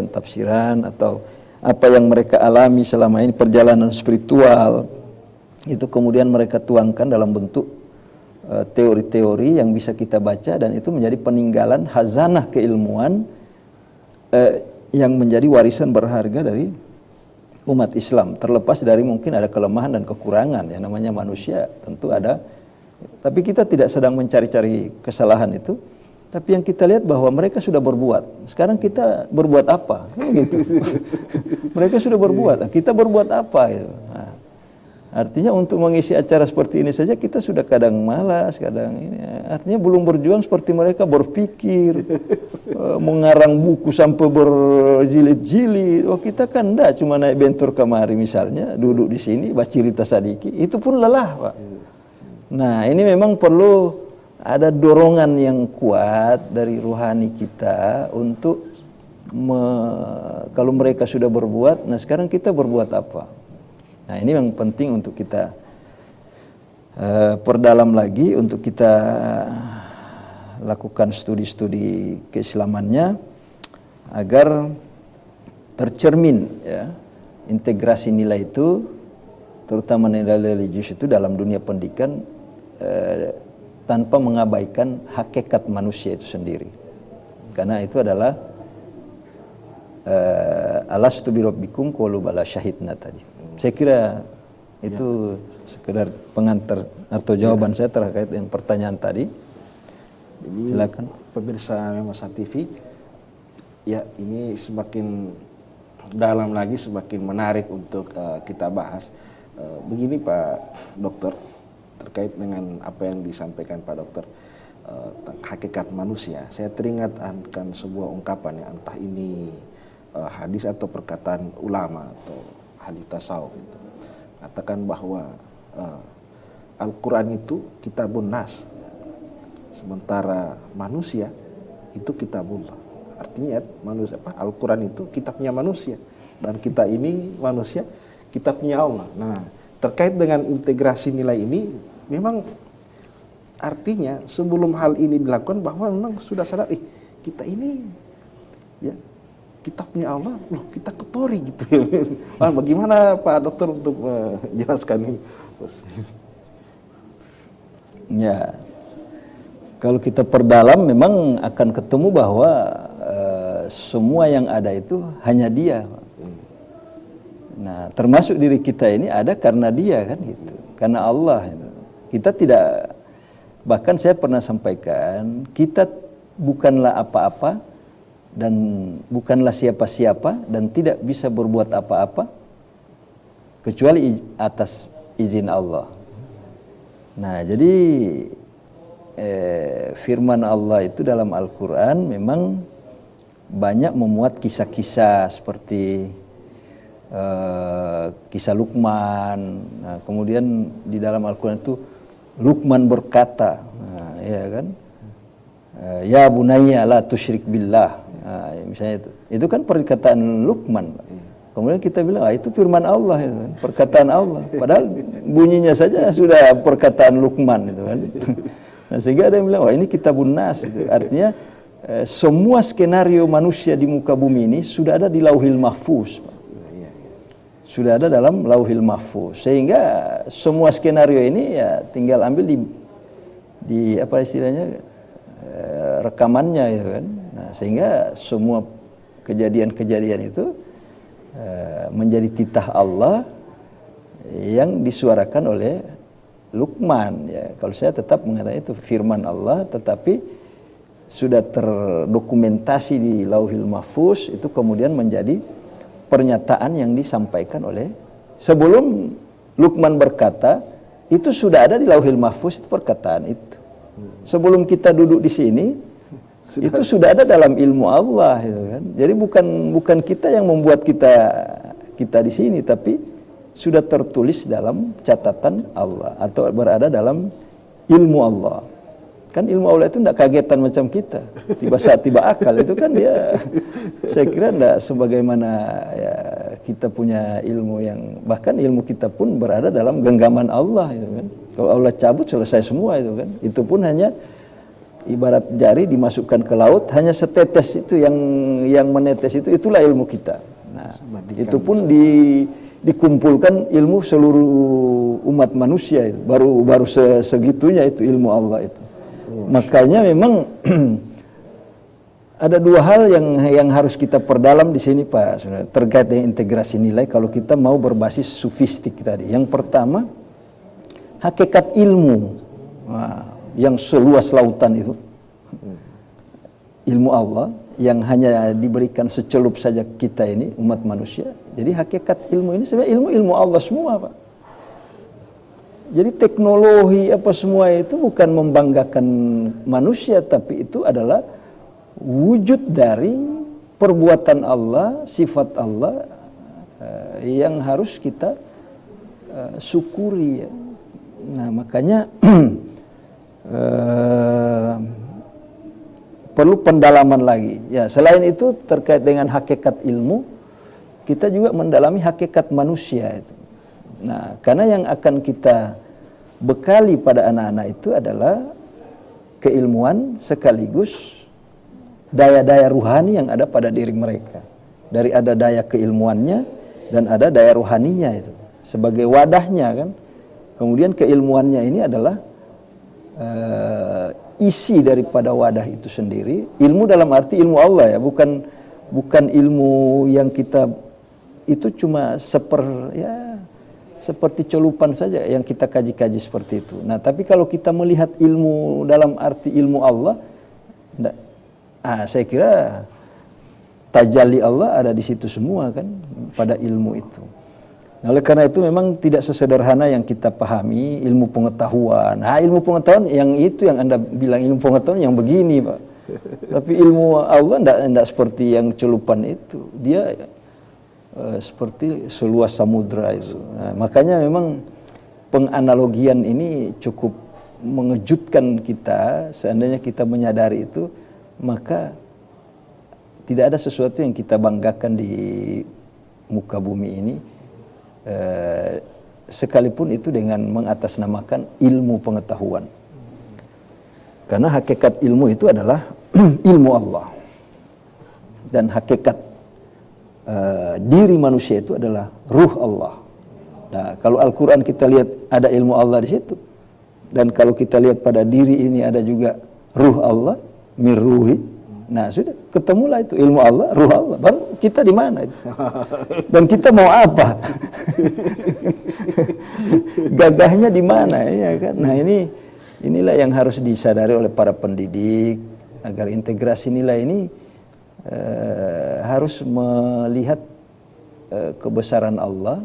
tafsiran atau apa yang mereka alami selama ini perjalanan spiritual itu kemudian mereka tuangkan dalam bentuk teori-teori yang bisa kita baca, dan itu menjadi peninggalan hazanah keilmuan yang menjadi warisan berharga dari umat Islam. Terlepas dari mungkin ada kelemahan dan kekurangan, ya namanya manusia tentu ada. Tapi kita tidak sedang mencari-cari kesalahan itu, tapi yang kita lihat bahwa mereka sudah berbuat. Sekarang kita berbuat apa? Gitu. Mereka sudah berbuat, kita berbuat apa? Gitu. Nah, artinya untuk mengisi acara seperti ini saja kita sudah kadang malas, kadang ini. Artinya belum berjuang seperti mereka berpikir, mengarang buku sampai berjilid-jilid. Oh, kita kan enggak, cuma naik bentor kemari misalnya, duduk di sini baca cerita Sadiki, itu pun lelah, Pak. Nah, ini memang perlu ada dorongan yang kuat dari ruhani kita untuk kalau mereka sudah berbuat, nah sekarang kita berbuat apa? Nah, ini yang penting untuk kita perdalam lagi, untuk kita lakukan studi-studi keislamannya agar tercermin ya integrasi nilai itu, terutama nilai religius itu dalam dunia pendidikan, tanpa mengabaikan hakikat manusia itu sendiri. Karena itu adalah alastu bi rabbikum qalu bala syahidna tadi. Saya kira itu sekedar pengantar atau jawaban saya terkait dengan pertanyaan tadi. Jadi, silakan pemirsa Masa TV, ya ini semakin dalam lagi, semakin menarik untuk kita bahas. Begini Pak Dokter, terkait dengan apa yang disampaikan Pak Dokter tentang hakikat manusia, saya teringat akan sebuah ungkapan yang entah ini hadis atau perkataan ulama atau ahli tasawuf itu katakan bahwa Al-Quran itu kitabun nas, sementara manusia itu kitabullah. Artinya manusia Al-Quran itu kitabnya manusia, dan kita ini manusia kitabnya Allah. Nah, terkait dengan integrasi nilai ini, memang artinya sebelum hal ini dilakukan bahwa memang sudah sadar, kita ini ya kitabnya Allah, loh kita kotori gitu. Nah, bagaimana Pak Dokter untuk menjelaskan ini? Ya, kalau kita perdalam memang akan ketemu bahwa semua yang ada itu hanya Dia. Nah, termasuk diri kita ini ada karena Dia kan gitu, karena Allah itu. Kita tidak, bahkan saya pernah sampaikan, kita bukanlah apa-apa dan bukanlah siapa-siapa dan tidak bisa berbuat apa-apa kecuali atas izin Allah. Nah, jadi firman Allah itu dalam Al-Quran memang banyak memuat kisah-kisah seperti kisah Luqman. Nah, kemudian di dalam Al-Quran itu Luqman berkata, ya kan, ya bunayya la tusyrik billah. Nah, misalnya itu kan perkataan Luqman. Kemudian kita bilang, itu firman Allah, itu kan, perkataan Allah. Padahal bunyinya saja sudah perkataan Luqman, itu kan. Nah, sehingga ada yang bilang, ini kitabun nas. Itu. Artinya semua skenario manusia di muka bumi ini sudah ada di Lauhil Mahfuz. Sudah ada dalam Lauhil Mahfuz. Sehingga semua skenario ini ya tinggal ambil di apa istilahnya, rekamannya, itu kan. Nah, sehingga semua kejadian-kejadian itu menjadi titah Allah yang disuarakan oleh Luqman. Ya, kalau saya tetap mengatakan itu firman Allah, tetapi sudah terdokumentasi di Lauhil Mahfuz, itu kemudian menjadi pernyataan yang disampaikan oleh, sebelum Luqman berkata, itu sudah ada di Lauhil Mahfuz, itu perkataan itu. Sebelum kita duduk di sini, itu sudah ada dalam ilmu Allah, gitu kan. Jadi bukan kita yang membuat kita di sini, tapi sudah tertulis dalam catatan Allah atau berada dalam ilmu Allah. Kan ilmu Allah itu tidak kagetan macam kita, tiba saat tiba akal itu kan dia, saya kira tidak sebagaimana ya, kita punya ilmu yang, bahkan ilmu kita pun berada dalam genggaman Allah itu kan. Kalau Allah cabut selesai semua itu kan. Itu pun hanya ibarat jari dimasukkan ke laut, hanya setetes itu yang menetes itu, itulah ilmu kita. Nah, itu pun dikumpulkan ilmu seluruh umat manusia itu, baru segitunya itu ilmu Allah itu. Makanya memang ada dua hal yang harus kita perdalam di sini Pak, saudara, terkait dengan integrasi nilai kalau kita mau berbasis sofistik tadi. Yang pertama, hakikat ilmu yang seluas lautan itu, ilmu Allah yang hanya diberikan secelup saja kita ini umat manusia. Jadi hakikat ilmu ini sebenarnya ilmu Allah semua Pak. Jadi teknologi apa semua itu bukan membanggakan manusia, tapi itu adalah wujud dari perbuatan Allah, sifat Allah yang harus kita syukuri ya. Nah makanya perlu pendalaman lagi. Ya selain itu terkait dengan hakikat ilmu, kita juga mendalami hakikat manusia itu. Nah, karena yang akan kita bekali pada anak-anak itu adalah keilmuan sekaligus daya-daya ruhani yang ada pada diri mereka. Dari ada daya keilmuannya dan ada daya ruhaninya itu. Sebagai wadahnya kan. Kemudian keilmuannya ini adalah isi daripada wadah itu sendiri. Ilmu dalam arti ilmu Allah ya, bukan ilmu yang kita itu cuma seperti celupan saja yang kita kaji-kaji seperti itu. Nah, tapi kalau kita melihat ilmu dalam arti ilmu Allah, saya kira tajalli Allah ada di situ semua kan, pada ilmu itu. Nah, oleh karena itu memang tidak sesederhana yang kita pahami ilmu pengetahuan. Nah, ilmu pengetahuan yang itu yang Anda bilang ilmu pengetahuan yang begini, Pak. Tapi ilmu Allah tidak seperti yang celupan itu. Dia seperti seluas samudra itu. Nah, makanya memang penganalogian ini cukup mengejutkan kita. Seandainya kita menyadari itu, maka tidak ada sesuatu yang kita banggakan di muka bumi ini, sekalipun itu dengan mengatasnamakan ilmu pengetahuan. Karena hakikat ilmu itu adalah ilmu Allah. Dan hakikat diri manusia itu adalah ruh Allah. Nah, kalau Al-Quran kita lihat ada ilmu Allah di situ. Dan kalau kita lihat pada diri ini ada juga ruh Allah, mirruhi. Nah, sudah ketemulah itu ilmu Allah, ruh Allah. Baru kita di mana itu? Dan kita mau apa? Gagahnya di mana ya kan? Nah, inilah yang harus disadari oleh para pendidik agar integrasi nilai ini harus melihat kebesaran Allah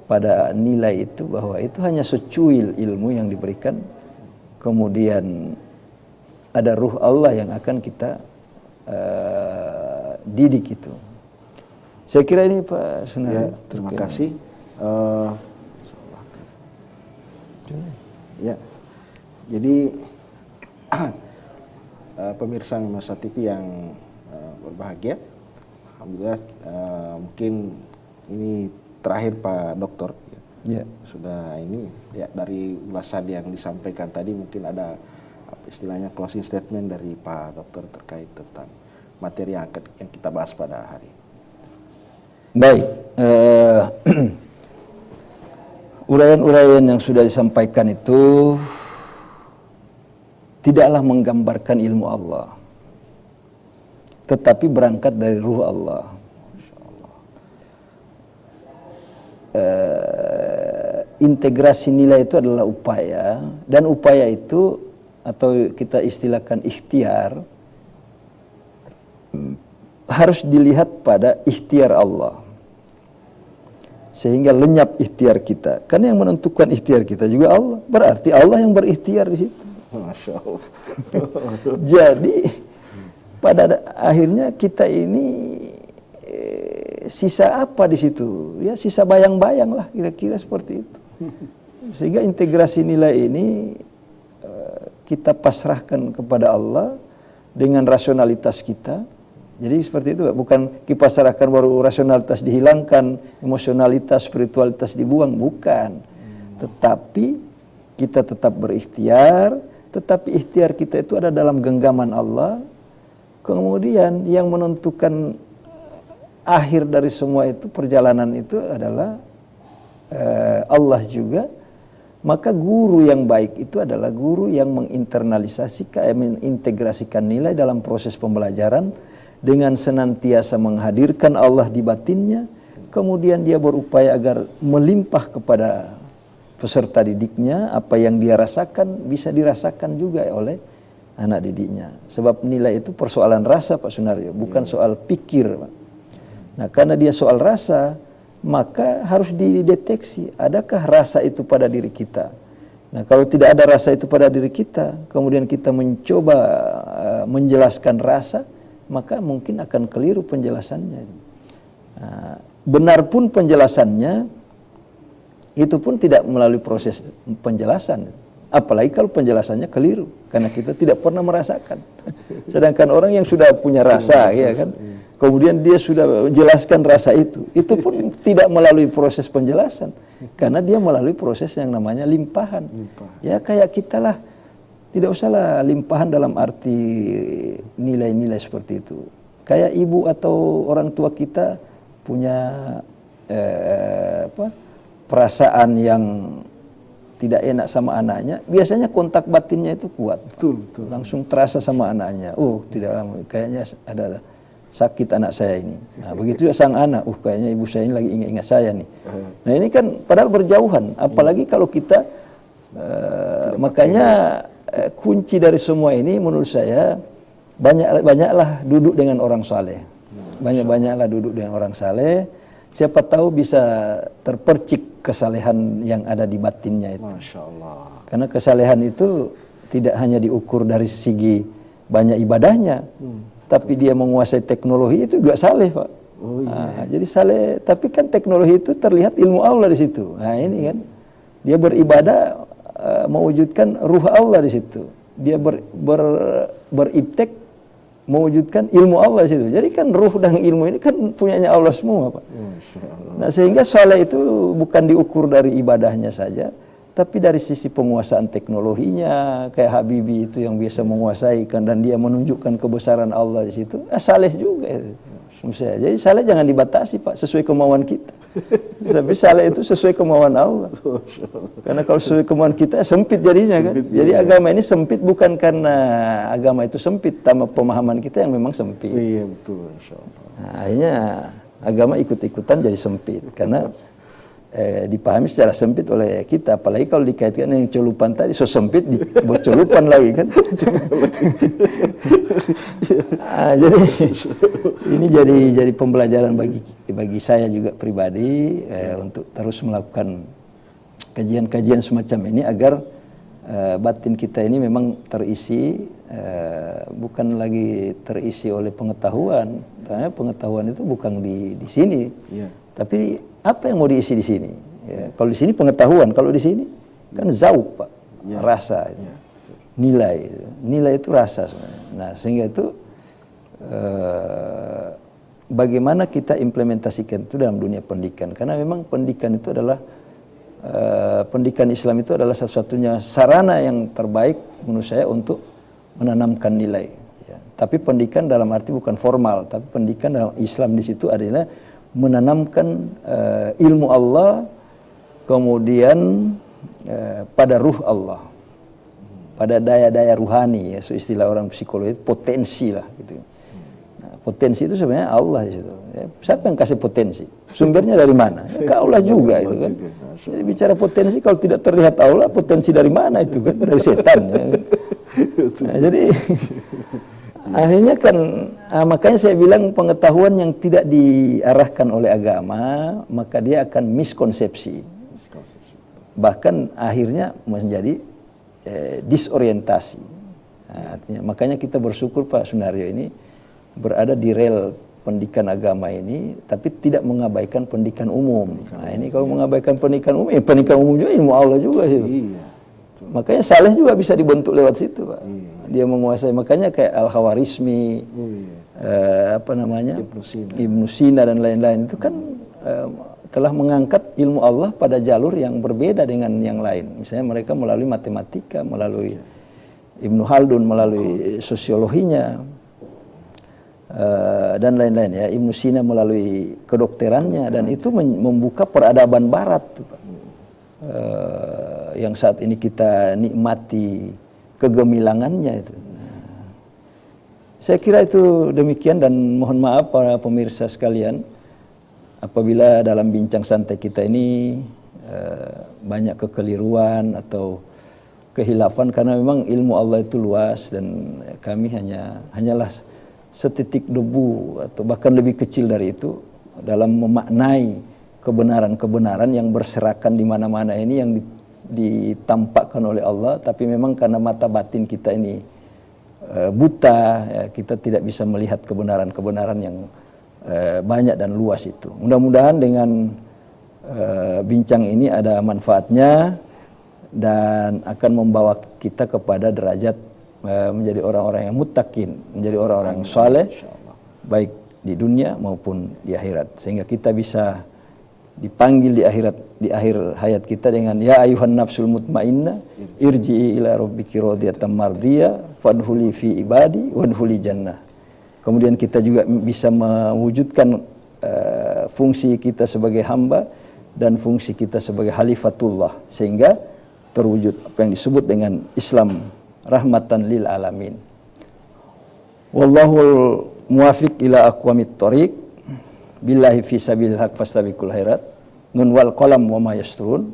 pada nilai itu, bahwa itu hanya secuil ilmu yang diberikan, kemudian ada ruh Allah yang akan kita didik itu. Saya kira ini Pak Sunar. Ya, terima kasih. Ya, jadi pemirsa Mimasa TV yang berbahagia, alhamdulillah mungkin ini terakhir Pak Dokter. Ya. Sudah ini ya, dari ulasan yang disampaikan tadi mungkin ada istilahnya closing statement dari Pak Dokter terkait tentang materi yang kita bahas pada hari ini. Baik, uraian-uraian yang sudah disampaikan itu tidaklah menggambarkan ilmu Allah, tetapi berangkat dari ruh Allah. Integrasi nilai itu adalah upaya, dan upaya itu atau kita istilahkan ikhtiar harus dilihat pada ikhtiar Allah, sehingga lenyap ikhtiar kita. Karena yang menentukan ikhtiar kita juga Allah, berarti Allah yang berikhtiar di situ. Masya Allah. Jadi pada akhirnya kita ini sisa apa di situ? Ya sisa bayang-bayang lah, kira-kira seperti itu. Sehingga integrasi nilai ini kita pasrahkan kepada Allah dengan rasionalitas kita. Jadi seperti itu, bukan kita pasrahkan baru rasionalitas dihilangkan, emosionalitas, spiritualitas dibuang, bukan. Tetapi kita tetap berikhtiar, tetapi ikhtiar kita itu ada dalam genggaman Allah. Kemudian yang menentukan akhir dari semua itu, perjalanan itu adalah Allah juga. Maka guru yang baik itu adalah guru yang mengintegrasikan nilai dalam proses pembelajaran dengan senantiasa menghadirkan Allah di batinnya. Kemudian dia berupaya agar melimpah kepada peserta didiknya, apa yang dia rasakan bisa dirasakan juga oleh anak didiknya. Sebab nilai itu persoalan rasa Pak Sunaryo, bukan soal pikir Pak. Nah karena dia soal rasa, maka harus dideteksi, adakah rasa itu pada diri kita. Nah kalau tidak ada rasa itu pada diri kita, kemudian kita mencoba menjelaskan rasa, maka mungkin akan keliru penjelasannya. Nah, benar pun penjelasannya, itu pun tidak melalui proses penjelasan. Apalagi kalau penjelasannya keliru, karena kita tidak pernah merasakan. Sedangkan orang yang sudah punya rasa, ya kan, kemudian dia sudah menjelaskan rasa itu pun tidak melalui proses penjelasan, karena dia melalui proses yang namanya limpahan. Ya kayak kita lah, tidak usahlah limpahan dalam arti nilai-nilai seperti itu. Kayak ibu atau orang tua kita punya perasaan yang tidak enak sama anaknya, biasanya kontak batinnya itu kuat. Betul. Langsung terasa sama anaknya. Oh, tidak lama, kayaknya ada sakit anak saya ini. Nah, begitu juga sang anak. Kayaknya ibu saya ini lagi ingat-ingat saya nih. Nah, ini kan padahal berjauhan. Apalagi kalau kita, makanya kunci dari semua ini menurut saya, banyaklah duduk dengan orang saleh. Banyak-banyaklah duduk dengan orang saleh. Siapa tahu bisa terpercik kesalehan yang ada di batinnya itu. Masya Allah. Karena kesalehan itu tidak hanya diukur dari segi banyak ibadahnya, tapi dia menguasai teknologi itu juga saleh Pak. Oh, iya. Nah, jadi saleh, tapi kan teknologi itu terlihat ilmu Allah di situ. Nah ini kan, dia beribadah mewujudkan ruh Allah di situ. Dia beribtek mewujudkan ilmu Allah di situ. Jadi kan ruh dan ilmu ini kan punyanya Allah semua Pak. Nah sehingga saleh itu bukan diukur dari ibadahnya saja, tapi dari sisi penguasaan teknologinya. Kayak Habibie itu yang biasa menguasai kan, dan dia menunjukkan kebesaran Allah di situ. Saleh juga itu. Jadi saleh jangan dibatasi Pak, sesuai kemauan kita. Tapi saleh itu sesuai kemauan Allah. Karena kalau sesuai kemauan kita sempit jadinya kan. Jadi agama ini sempit bukan karena agama itu sempit, sama pemahaman kita yang memang sempit. Iya betul. Nah, akhirnya agama ikut-ikutan jadi sempit karena dipahami secara sempit oleh kita. Apalagi kalau dikaitkan dengan colupan tadi, so sempit buat colupan lagi kan. Jadi ini jadi pembelajaran bagi saya juga pribadi untuk terus melakukan kajian-kajian semacam ini agar batin kita ini memang terisi, bukan lagi terisi oleh pengetahuan. Karena pengetahuan itu bukan di sini, tapi apa yang mau diisi di sini? Ya, kalau di sini pengetahuan, kalau di sini kan zauq Pak, rasa, nilai itu rasa sebenarnya. Nah sehingga itu bagaimana kita implementasikan itu dalam dunia pendidikan? Karena memang pendidikan itu adalah pendidikan Islam itu adalah satu-satunya sarana yang terbaik menurut saya untuk menanamkan nilai. Ya. Tapi pendidikan dalam arti bukan formal, tapi pendidikan dalam Islam di situ adalah menanamkan ilmu Allah, kemudian pada ruh Allah, pada daya-daya ruhani, ya, so istilah orang psikologi potensi lah gitu. Nah, potensi itu sebenarnya Allah di situ. Ya, siapa yang kasih potensi? Sumbernya dari mana? Ya, ke Allah juga itu kan. Jadi bicara potensi kalau tidak terlihat Allah, potensi dari mana itu kan? Dari setan. Ya. Nah, jadi akhirnya kan, makanya saya bilang pengetahuan yang tidak diarahkan oleh agama, maka dia akan miskonsepsi. Bahkan akhirnya menjadi disorientasi. Nah, artinya, makanya kita bersyukur Pak Sunaryo ini berada di rel pendidikan agama ini, tapi tidak mengabaikan pendidikan umum. Nah ini kalau mengabaikan pendidikan umum, pendidikan umum juga ilmu Allah juga sih. Iya. Makanya Saleh juga bisa dibentuk lewat situ, Pak. Iya. Dia menguasai, makanya kayak Al-Khawarizmi, apa namanya, Ibnu Sina dan lain-lain itu kan telah mengangkat ilmu Allah pada jalur yang berbeda dengan yang lain. Misalnya mereka melalui matematika, melalui Ibnu Khaldun, melalui sosiologinya, dan lain-lain ya. Ibnu Sina melalui kedokterannya, dan itu membuka peradaban Barat, Pak. Yang saat ini kita nikmati kegemilangannya itu. Saya kira itu demikian, dan mohon maaf para pemirsa sekalian apabila dalam bincang santai kita ini banyak kekeliruan atau kehilafan, karena memang ilmu Allah itu luas dan kami hanyalah setitik debu atau bahkan lebih kecil dari itu dalam memaknai kebenaran-kebenaran yang berserakan di mana-mana ini yang ditampakkan oleh Allah, tapi memang karena mata batin kita ini buta, ya, kita tidak bisa melihat kebenaran-kebenaran yang banyak dan luas itu. Mudah-mudahan dengan bincang ini ada manfaatnya dan akan membawa kita kepada derajat menjadi orang-orang yang muttaqin, menjadi orang-orang yang saleh, baik di dunia maupun di akhirat, sehingga kita bisa dipanggil di akhir hayat kita dengan ya ayuhan nafsul mutmainnah irji'i ila rabbiki radiyatan mardiyah fadkhuli fi ibadi wadkhuli jannah. Kemudian kita juga bisa mewujudkan fungsi kita sebagai hamba dan fungsi kita sebagai khalifatullah, sehingga terwujud apa yang disebut dengan Islam rahmatan lil alamin. Wallahul muwafiq ila aqwamit thoriq. Billahi fi sabilil haq fastabiqul khairat. Nun wal qalam wa ma yasturun.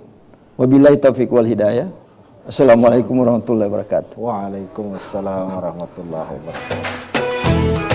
Wabillahi taufiq wal hidayah. Assalamualaikum warahmatullahi wabarakatuh. Waalaikumsalam warahmatullahi wabarakatuh.